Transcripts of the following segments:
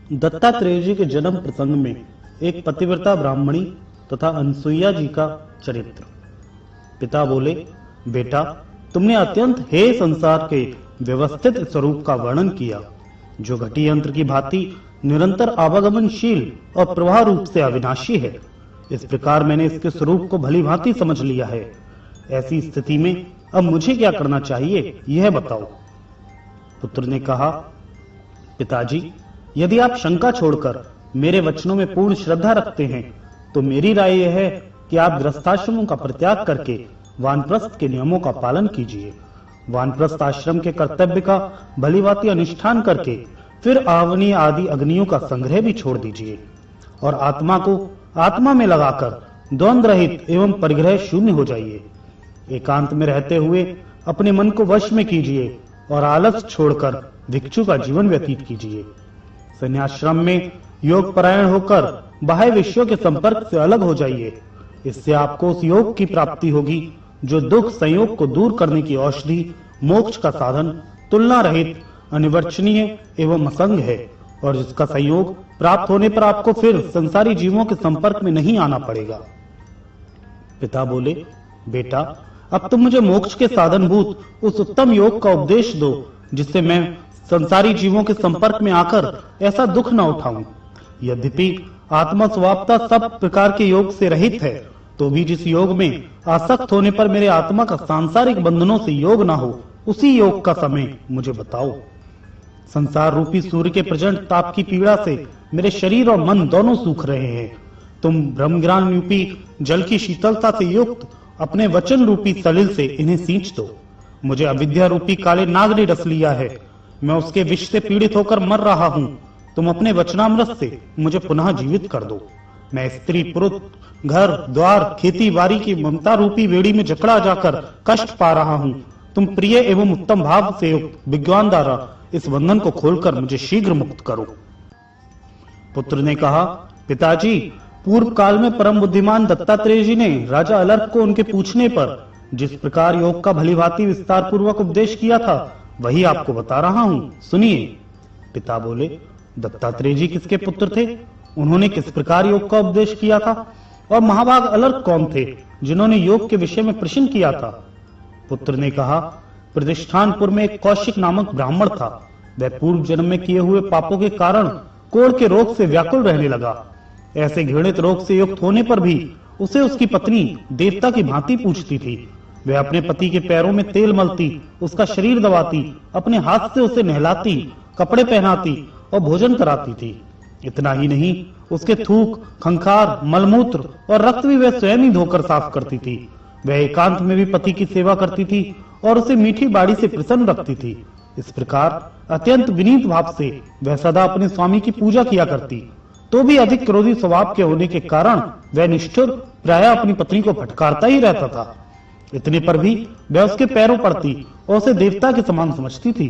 दत्तात्रेय जी के जन्म प्रसंग में एक पतिव्रता ब्राह्मणी तथा अनसुईया जी का चरित्र। पिता बोले, बेटा, तुमने अत्यंत हेय संसार के व्यवस्थित स्वरूप का वर्णन किया, जो घटी यंत्र की भांति निरंतर आवागमनशील और प्रवाह रूप से अविनाशी है। इस प्रकार मैंने इसके स्वरूप को भली भांति समझ लिया है। ऐसी स्थिति में अब मुझे क्या करना चाहिए, यह बताओ। पुत्र ने कहा, पिताजी, यदि आप शंका छोड़कर मेरे वचनों में पूर्ण श्रद्धा रखते हैं तो मेरी राय यह है कि आप गृहस्थाश्रमों का परित्याग करके वानप्रस्थ के नियमों का पालन कीजिए। वानप्रस्थ आश्रम के कर्तव्य का भलीभांति अनुष्ठान करके फिर आवनीय आदि अग्नियों का संग्रह भी छोड़ दीजिए और आत्मा को आत्मा में लगाकर द्वंद्व रहित एवं परिग्रह शून्य हो जाइए। एकांत में रहते हुए अपने मन को वश में कीजिए और आलस छोड़कर भिक्षु का जीवन व्यतीत कीजिए। संन्यासाश्रम में योग परायण होकर बाह्य विषयों के संपर्क से अलग हो जाइए। इससे आपको उस योग की प्राप्ति होगी जो दुख संयोग को दूर करने की औषधि, मोक्ष का साधन, तुलना रहित, अनिवर्चनीय एवं असंग है, और जिसका संयोग प्राप्त होने पर आपको फिर संसारी जीवों के संपर्क में नहीं आना पड़ेगा। पिता बोले, बेटा, अब तुम मुझे मोक्ष के साधनभूत उस उत्तम योग का उपदेश दो जिससे मैं संसारी जीवों के संपर्क में आकर ऐसा दुख न उठाऊं। यद्यपि आत्मा स्वभावतः सब प्रकार के योग से रहित है, तो भी जिस योग में आसक्त होने पर मेरे आत्मा का सांसारिक बंधनों से योग न हो, उसी योग का समय मुझे बताओ। संसार रूपी सूर्य के प्रचंड ताप की पीड़ा से मेरे शरीर और मन दोनों सूख रहे हैं। तुम ब्रह्मज्ञान रूपी जल की शीतलता से युक्त अपने वचन रूपी सलिल से इन्हें सींच दो। मुझे अविद्या रूपी काले नाग ने डस लिया है, मैं उसके विष से पीड़ित होकर मर रहा हूँ। तुम अपने वचनामृत से मुझे पुनः जीवित कर दो। मैं स्त्री पुरुष, घर द्वार, खेती बाड़ी की ममता रूपी वेड़ी में जकड़ा जाकर कष्ट पा रहा हूँ। तुम प्रिय एवं उत्तम भाव से युक्त विज्ञान द्वारा इस बंधन को खोलकर मुझे शीघ्र मुक्त करो। पुत्र ने कहा, पिताजी, पूर्व काल में परम बुद्धिमान दत्तात्रेय जी ने राजा अलर्क को उनके पूछने पर जिस प्रकार योग का भलीभांति विस्तार पूर्वक उपदेश किया था, वही आपको बता रहा हूँ, सुनिए। पिता बोले, दत्तात्रेय जी किसके पुत्र थे? उन्होंने किस प्रकार योग का उपदेश किया था? और महाभाग अलर्क कौन थे जिन्होंने योग के विषय में प्रश्न किया था? पुत्र ने कहा, प्रतिष्ठानपुर में एक कौशिक नामक ब्राह्मण था। वह पूर्व जन्म में किए हुए पापों के कारण कोढ़ के रोग से व्याकुल रहने लगा। ऐसे घृणित रोग से युक्त होने पर भी उसे उसकी पत्नी देवता की भांति पूछती थी। वह अपने पति के पैरों में तेल मलती, उसका शरीर दबाती, अपने हाथ से उसे नहलाती, कपड़े पहनाती और भोजन कराती थी। इतना ही नहीं, उसके थूक, खंखार, मलमूत्र और रक्त भी वह स्वयं ही धोकर साफ करती थी। वह एकांत में भी पति की सेवा करती थी और उसे मीठी बाड़ी से प्रसन्न रखती थी। इस प्रकार अत्यंत विनीत भाव से वह सदा अपने स्वामी की पूजा किया करती। तो भी अधिक क्रोधी स्वभाव के होने के कारण वह निष्ठुर प्रायः अपनी पत्नी को फटकारता ही रहता था। इतने पर भी वह उसके पैरों पड़ती और उसे देवता के समान समझती थी।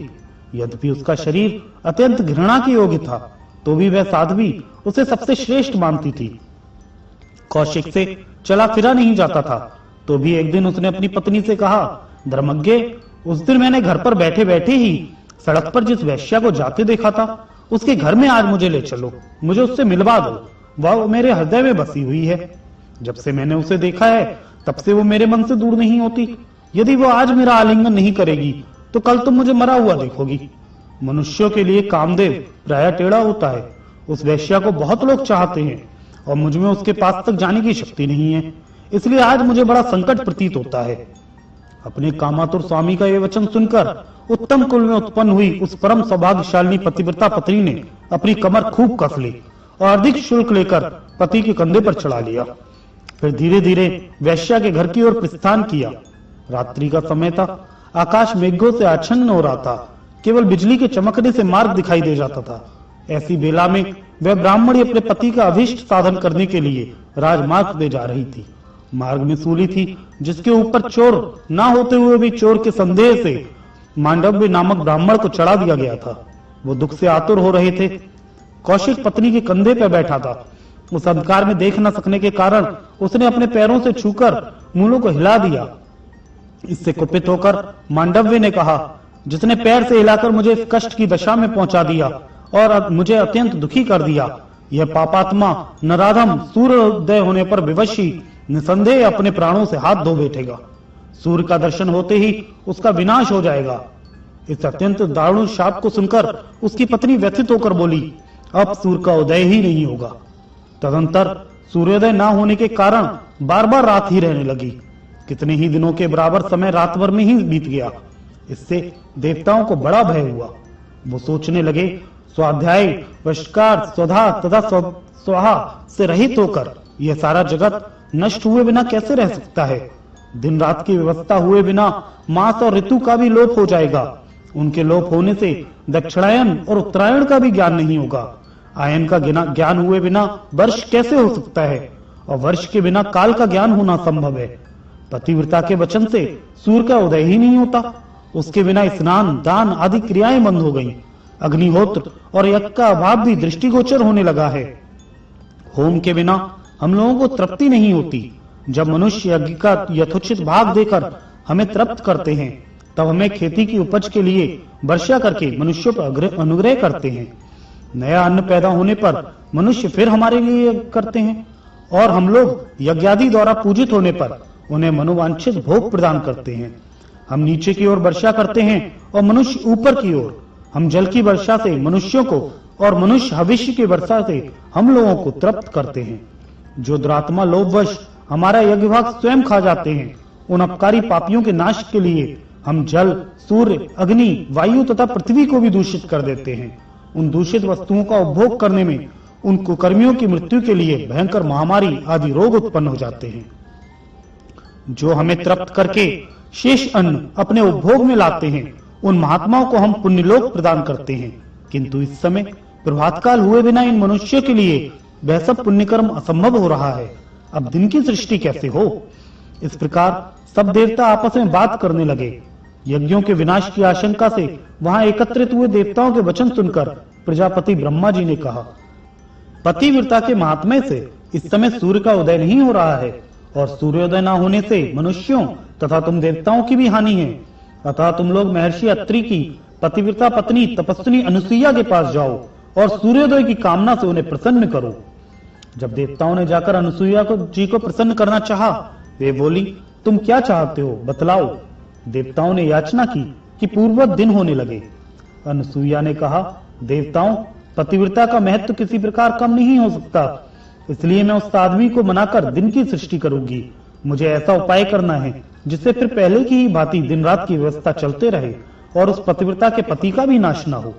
यद्यपि उसका शरीर अत्यंत घृणा के योग्य था, तो भी वह साध्वी उसे सबसे श्रेष्ठ मानती थी। कौशिक से चला फिरा नहीं जाता था, तो भी एक दिन उसने अपनी पत्नी से कहा, धर्मज्ञ, उस दिन मैंने घर पर बैठे बैठे ही सड़क पर जिस वैश्या को जाते देखा था, उसके घर में आज मुझे ले चलो, मुझे उससे मिलवा दो। वह मेरे हृदय में बसी हुई है। जब से मैंने उसे देखा है, तब से वो मेरे मन से दूर नहीं होती। यदि वो आज मेरा आलिंगन नहीं करेगी, तो कल तुम मुझे मरा हुआ देखोगी। मनुष्यों के लिए कामदेव प्रायः टेढ़ा होता है। उस वैश्या को बहुत लोग चाहते हैं और मुझ में उसके पास तक जाने की शक्ति नहीं है, इसलिए आज मुझे बड़ा संकट प्रतीत होता है। अपने कामातुर स्वामी का ये वचन सुनकर उत्तम कुल में उत्पन्न हुई उस परम सौभाग्यशालिनी पतिव्रता पत्नी ने अपनी कमर खूब कस ली और अधिक शुल्क लेकर पति के कंधे पर चढ़ा लिया। फिर धीरे धीरे वैश्या के घर की ओर प्रस्थान किया। रात्रि का समय था, आकाश मेघों से आच्छन्न हो रहा था, केवल बिजली के चमकने से मार्ग दिखाई दे जाता था। ऐसी बेला में वह ब्राह्मणी अपने पति का अभिष्ट साधन करने के लिए राजमार्ग दे जा रही थी। मार्ग में सूली थी, जिसके ऊपर चोर ना होते हुए भी चोर के संदेह से मांडव्य नामक ब्राह्मण को चढ़ा दिया गया था। वो दुख से आतुर हो रहे थे। कौशिक पत्नी के कंधे पर बैठा था। उस अंधकार में देख न सकने के कारण उसने अपने पैरों से छूकर मूलों को हिला दिया। इससे कुपित होकर मांडव्य ने कहा, जिसने पैर से हिलाकर मुझे इस कष्ट की दशा में पहुंचा दिया, और मुझे अत्यंत दुखी कर दिया। यह पापात्मा नराधम सूर्योदय होने पर विवश ही निसंदेह अपने प्राणों से हाथ धो बैठेगा। सूर्य का दर्शन होते ही उसका विनाश हो जाएगा। इस अत्यंत दारुण शाप को सुनकर उसकी पत्नी व्यथित होकर बोली, अब सूर्य का उदय ही नहीं होगा। तदंतर सूर्योदय न होने के कारण बार बार रात ही रहने लगी। कितने ही दिनों के बराबर समय रात भर में ही बीत गया। इससे देवताओं को बड़ा भय हुआ। वो सोचने लगे, स्वाध्याय, वशकार, स्वधा तथा स्वाहा से रहित होकर यह सारा जगत नष्ट हुए बिना कैसे रह सकता है। दिन रात की व्यवस्था हुए बिना मास और ऋतु का भी लोप हो जाएगा। उनके लोप होने से दक्षिणायन और उत्तरायण का भी ज्ञान नहीं होगा। आयन का ज्ञान हुए बिना वर्ष कैसे हो सकता है, और वर्ष के बिना काल का ज्ञान होना संभव है। पतिव्रता के वचन से सूर्य का उदय ही नहीं होता। उसके बिना स्नान, दान आदि क्रियाएं बंद हो गईं। अग्निहोत्र और यज्ञ का अभाव भी दृष्टिगोचर होने लगा है। होम के बिना हम लोगों को तृप्ति नहीं होती। जब मनुष्य यज्ञ का यथोचित भाग देकर हमें तृप्त करते हैं, तब हमें खेती की उपज के लिए वर्षा करके मनुष्यों पर अनुग्रह करते हैं। नया अन्न पैदा होने पर मनुष्य फिर हमारे लिए करते हैं, और हम लोग यज्ञादि द्वारा पूजित होने पर उन्हें मनोवांछित भोग प्रदान करते हैं। हम नीचे की ओर वर्षा करते हैं और मनुष्य ऊपर की ओर। हम जल की वर्षा से मनुष्यों को और मनुष्य भविष्य की वर्षा से हम लोगों को तृप्त करते हैं। जो दुरात्मा लोभवश हमारा यज्ञ भाग स्वयं खा जाते हैं, उन अपकारी पापियों के नाश के लिए हम जल, सूर्य, अग्नि, वायु तथा पृथ्वी को भी दूषित कर देते हैं। उन दूषित वस्तुओं का उपभोग करने में उन कुकर्मियों की मृत्यु के लिए भयंकर महामारी आदि रोग उत्पन्न हो जाते हैं। जो हमें तृप्त करके शेष अन्न अपने उपभोग में लाते हैं, उन महात्माओं को हम पुण्यलोक प्रदान करते हैं। किंतु इस समय प्रभात काल हुए बिना इन मनुष्यों के लिए वह सब पुण्यकर्म असंभव हो रहा है। अब दिन की सृष्टि कैसे हो। इस प्रकार सब देवता आपस में बात करने लगे। यज्ञों के विनाश की आशंका से वहां एकत्रित हुए देवताओं के वचन सुनकर प्रजापति ब्रह्मा जी ने कहा, पतिव्रता के महात्म्य से इस समय सूर्य का उदय नहीं हो रहा है, और सूर्योदय न होने से मनुष्यों तथा तुम देवताओं की भी हानि है। अतः तुम लोग महर्षि अत्रि की पतिव्रता पत्नी तपस्विनी अनुसुईया के पास जाओ और सूर्योदय की कामना से उन्हें प्रसन्न करो। जब देवताओं ने जाकर अनुसुईया जी को प्रसन्न करना चाहा, वे बोली, तुम क्या चाहते हो, बतलाओ। देवताओं ने याचना की कि पूर्ववत दिन होने लगे। अनुसुईया ने कहा, देवताओं, पतिव्रता का महत्व किसी प्रकार कम नहीं हो सकता, इसलिए मैं उस आदमी को मनाकर दिन की सृष्टि करूंगी। मुझे ऐसा उपाय करना है जिससे फिर पहले की ही भांति दिन रात की व्यवस्था चलते रहे और उस पतिव्रता के पति का भी नाश न हो।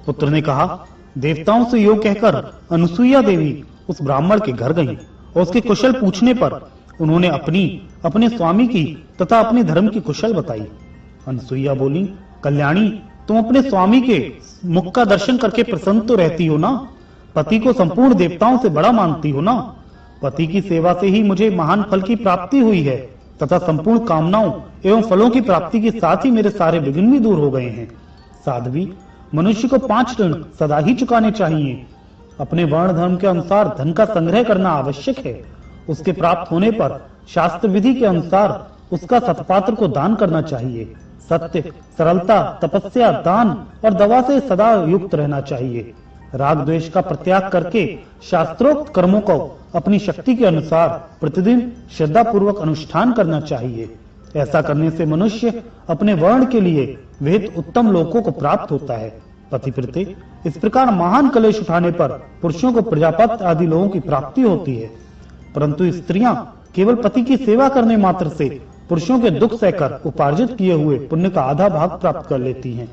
पुत्र ने कहा, देवताओं से योग कहकर अनुसुईया देवी उस ब्राह्मण के घर गई और उसके कुशल पूछने पर उन्होंने अपने स्वामी की तथा अपने धर्म की कुशल बताई। अनुसुईया बोली, कल्याणी, तुम अपने स्वामी के मुख का दर्शन करके प्रसन्न तो रहती हो ना। पति को संपूर्ण देवताओं से बड़ा मानती हो ना। पति की सेवा से ही मुझे महान फल की प्राप्ति हुई है तथा संपूर्ण कामनाओं एवं फलों की प्राप्ति के साथ ही मेरे सारे विघ्न भी दूर हो गए हैं। साध्वी, मनुष्य को 5 ऋण सदा ही चुकाने चाहिए। अपने वर्ण धर्म के अनुसार धन का संग्रह करना आवश्यक है। उसके प्राप्त होने पर शास्त्र विधि के अनुसार उसका सतपात्र को दान करना चाहिए। सत्य, सरलता, तपस्या, दान और दवा से सदा युक्त रहना चाहिए। राग द्वेष का प्रत्याग करके शास्त्रोक्त कर्मों को अपनी शक्ति के अनुसार प्रतिदिन श्रद्धा पूर्वक अनुष्ठान करना चाहिए। ऐसा करने से मनुष्य अपने वर्ण के लिए विहित उत्तम लोकों को प्राप्त होता है। पतिव्रते, इस प्रकार महान कलेश उठाने पर पुरुषों को प्रजापति आदि लोगों की प्राप्ति होती है, परंतु स्त्रियां केवल पति की सेवा करने मात्र से पुरुषों के दुख सहकर उपार्जित किए हुए पुण्य का आधा भाग प्राप्त कर लेती हैं।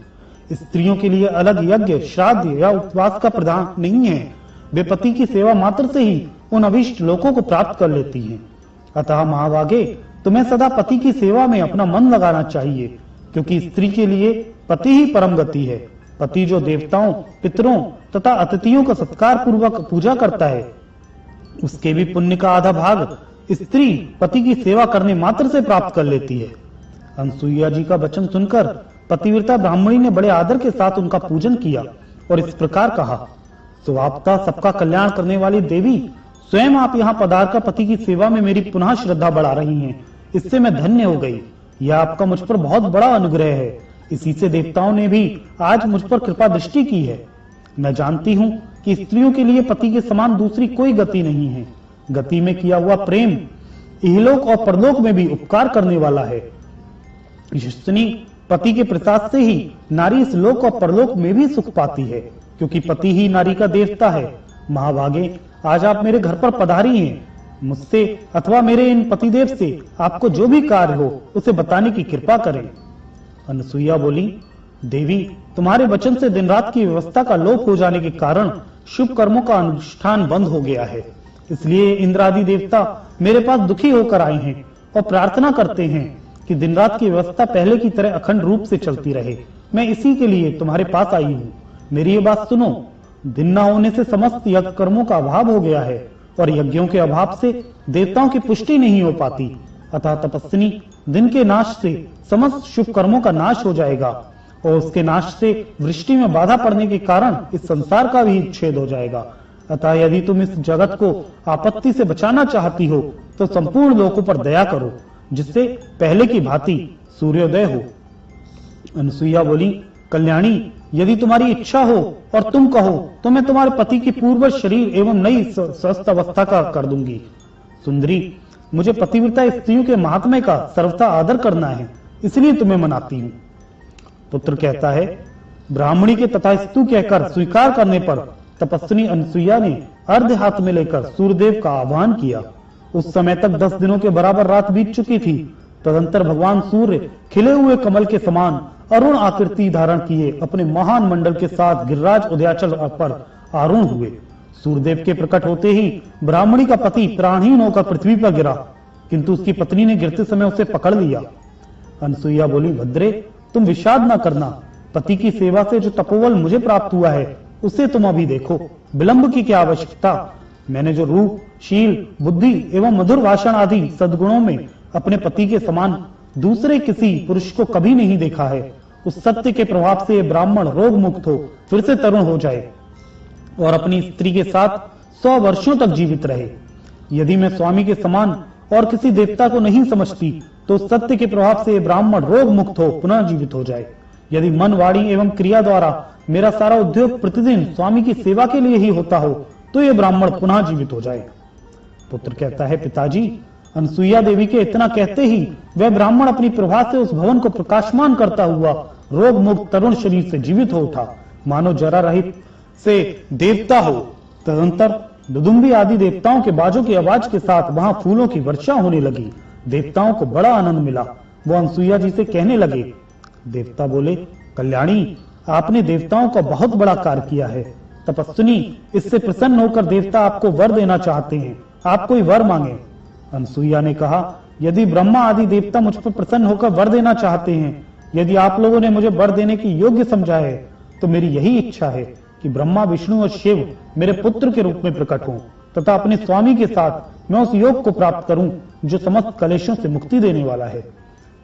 स्त्रियों के लिए अलग यज्ञ, श्राद्ध या उपवास का प्रदान नहीं है। वे पति की सेवा मात्र से ही उन अभिष्ट लोकों को प्राप्त कर लेती हैं। अतः महाभागे, तुम्हें सदा पति की सेवा में अपना मन लगाना चाहिए, क्योंकि स्त्री के लिए पति ही परम गति है। पति जो देवताओं, पितरों तथा अतिथियों का सत्कार पूर्वक पूजा करता है, उसके भी पुण्य का आधा भाग स्त्री पति की सेवा करने मात्र से प्राप्त कर लेती है। अनुसुईया जी का वचन सुनकर पतिव्रता ब्राह्मणी ने बड़े आदर के साथ उनका पूजन किया और इस प्रकार कहा, स्वभावतः सबका कल्याण करने वाली देवी, स्वयं आप यहाँ पधार कर पति की सेवा में मेरी पुनः श्रद्धा बढ़ा रही हैं। इससे मैं धन्य हो गई। यह आपका मुझ पर बहुत बड़ा अनुग्रह है। इसी से देवताओं ने भी आज मुझ पर कृपा दृष्टि की है। मैं जानती हूँ कि स्त्रियों के लिए पति के समान दूसरी कोई गति नहीं है। गति में किया हुआ प्रेम इहलोक और परलोक में भी उपकार करने वाला है। यशस्विनी पति के प्रसाद से ही नारी इस लोक और परलोक में भी सुख पाती है, क्योंकि पति ही नारी का देवता है। महाभागे, आज आप मेरे घर पर पधारी हैं। मुझसे अथवा मेरे इन पतिदेव से आपको जो भी कार्य हो उसे बताने की कृपा करें। अनसुईया बोली, देवी, तुम्हारे वचन से दिन रात की व्यवस्था का लोप हो जाने के कारण शुभ कर्मों का अनुष्ठान बंद हो गया है। इसलिए इंद्र आदि देवता मेरे पास दुखी होकर आए हैं और प्रार्थना करते हैं कि दिन रात की व्यवस्था पहले की तरह अखंड रूप से चलती रहे। मैं इसी के लिए तुम्हारे पास आई हूँ। मेरी ये बात सुनो। दिन न होने से समस्त यज्ञ कर्मों का अभाव हो गया है और यज्ञों के अभाव से देवताओं की पुष्टि नहीं हो पाती। अतः तपस्विनी, दिन के नाश से समस्त शुभ कर्मों का नाश हो जाएगा और उसके नाश से वृष्टि में बाधा पड़ने के कारण इस संसार का भी छेद हो जाएगा। अतः यदि तुम इस जगत को आपत्ति से बचाना चाहती हो तो संपूर्ण लोकों पर दया करो, जिससे पहले की भांति सूर्योदय हो। अनसुईया बोली, कल्याणी, यदि तुम्हारी इच्छा हो और तुम कहो तो मैं तुम्हारे पति की पूर्व शरीर एवं नई स्वस्थ अवस्था का कर दूंगी। सुंदरी, मुझे पतिव्रता स्त्रियों के महात्म्य का सर्वथा आदर करना है, इसलिए तुम्हें मनाती हूँ। पुत्र कहता है, ब्राह्मणी के तथास्तु कहकर स्वीकार करने पर तपस्विनी अनसुईया ने अर्ध हाथ में लेकर सूर्यदेव का आह्वान किया। उस समय तक 10 दिनों के बराबर रात बीत चुकी थी। तदंतर भगवान सूर्य खिले हुए कमल के समान अरुण आकृति धारण किए अपने महान मंडल के साथ गिरिराज उदयाचल पर आरूढ़ हुए। सूर्यदेव के प्रकट होते ही ब्राह्मणी का पति प्राणहीन होकर पृथ्वी पर गिरा, किंतु उसकी पत्नी ने गिरते समय उसे पकड़ लिया। अनसुईया बोली, भद्रे, तुम विषाद न करना। पति की सेवा से जो तपोबल मुझे प्राप्त हुआ है उसे तुम अभी देखो। विलंब की क्या आवश्यकता। मैंने जो रूप, शील, बुद्धि एवं मधुर भाषण आदि सद्गुणों में अपने पति के समान दूसरे किसी पुरुष को कभी नहीं देखा है, उस सत्य के प्रभाव से ब्राह्मण रोग मुक्त हो फिर से तरुण हो जाए और अपनी स्त्री के साथ 100 वर्षों तक जीवित रहे। यदि मैं स्वामी के समान और किसी देवता को नहीं समझती तो सत्य के प्रभाव से ब्राह्मण रोग मुक्त हो पुनः जीवित हो जाए। यदि मन, वाणी एवं क्रिया द्वारा मेरा सारा उद्योग प्रतिदिन स्वामी की सेवा के लिए ही होता हो तो ये ब्राह्मण पुनः जीवित हो जाए। पुत्र कहता है, पिताजी, अनसुईया देवी के इतना कहते ही वह ब्राह्मण अपनी प्रभा से उस भवन को प्रकाशमान करता हुआ रोग मुक्त तरुण शरीर से जीवित हो उठा, मानो जरा रहित से देवता हो। तदंतर दुदुम्बी आदि देवताओं के बाजों की आवाज के साथ वहां फूलों की वर्षा होने लगी। देवताओं को बड़ा आनंद मिला। वो अनसुईया जी से कहने लगे। देवता बोले, कल्याणी, आपने देवताओं का बहुत बड़ा कार्य किया है। तपस्विनी, इससे प्रसन्न होकर देवता आपको वर देना चाहते हैं। आप कोई वर मांगे। अनसुईया ने कहा, यदि ब्रह्मा आदि देवता मुझ पर प्रसन्न होकर वर देना चाहते हैं, यदि आप लोगों ने मुझे वर देने की योग्य समझा है, तो मेरी यही इच्छा है कि ब्रह्मा, विष्णु और शिव मेरे पुत्र के रूप में प्रकट हों तथा अपने स्वामी के साथ मैं उस योग को प्राप्त करूं जो समस्त कलेशों से मुक्ति देने वाला है।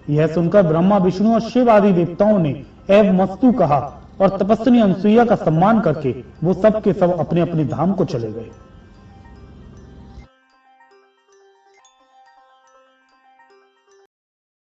यह सुनकर ब्रह्मा, विष्णु और शिव आदि देवताओं ने एव मस्तु कहा और तपस्विनी अनसुईया का सम्मान करके वो सब के सब अपने अपने धाम को चले गए।